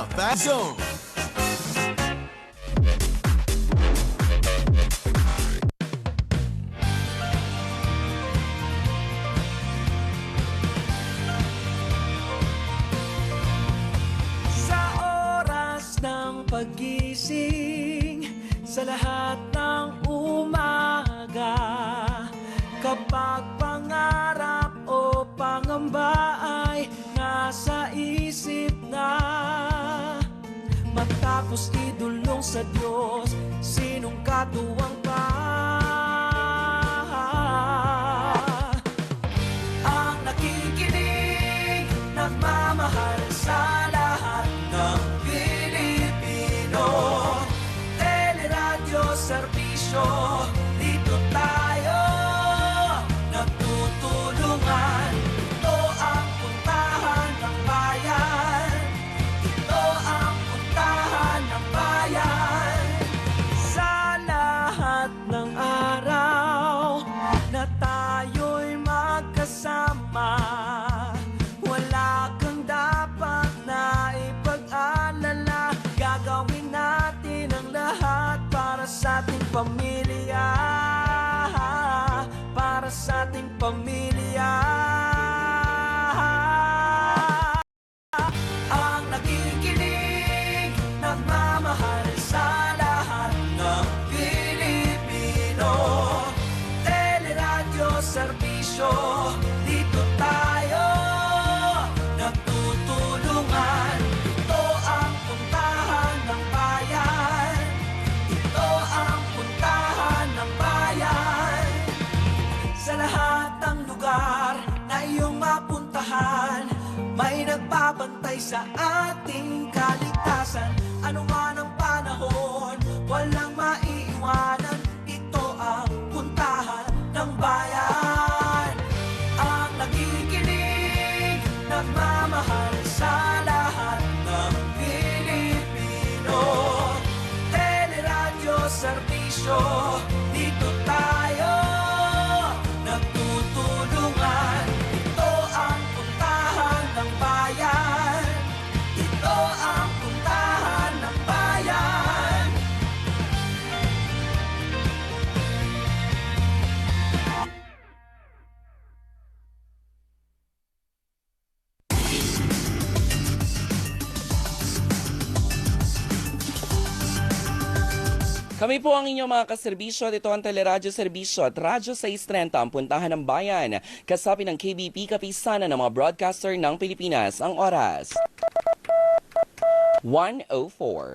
Fast Zone. Sa oras ng paggising, sa lahat ng umaga, kapag pangarap o pangamba ay nasa isip na, matapos idulong sa Diyos, sinong katuwang pa? Ang nakikinig, nagmamahal sa lahat ng Pilipino. Teleradyo, serbisyo, dito tayo nagtutulungan. Ito ang puntahan ng bayan. Ito ang puntahan ng bayan. Sa lahat ng araw na tayo'y magkasama, wala kang dapat na ipag-alala. Gagawin natin ang lahat para sa ating pamilya, para sa ating pamilya. Ang nakikinig, nagmamahal sa lahat ng Pilipino. Teleradyo, serbisyo, dito tayo nagtutulungan. Ito ang puntahan ng bayan. Ito ang puntahan ng bayan. Sa lahat ng lugar na iyong mapuntahan, may nagbabantay sa ating kaligtasan. Ano man ang panahon, walang maiiwanan. Ito ang puntahan ng bayan. Ang nakikinig, nagmamahal sa lahat ng Pilipino. Teleradyo, serbisyo, dito tayo nagtutulungan. Ito ang puntahan ng bayan. Ito ang puntahan ng bayan. Kami po ang inyong mga kaserbisyo. Ito ang Teleradyo Serbisyo at Radyo 630, ang puntahan ng bayan. Kasapi ng KBP, kapisanan ng mga broadcaster ng Pilipinas. Ang oras, 1:04.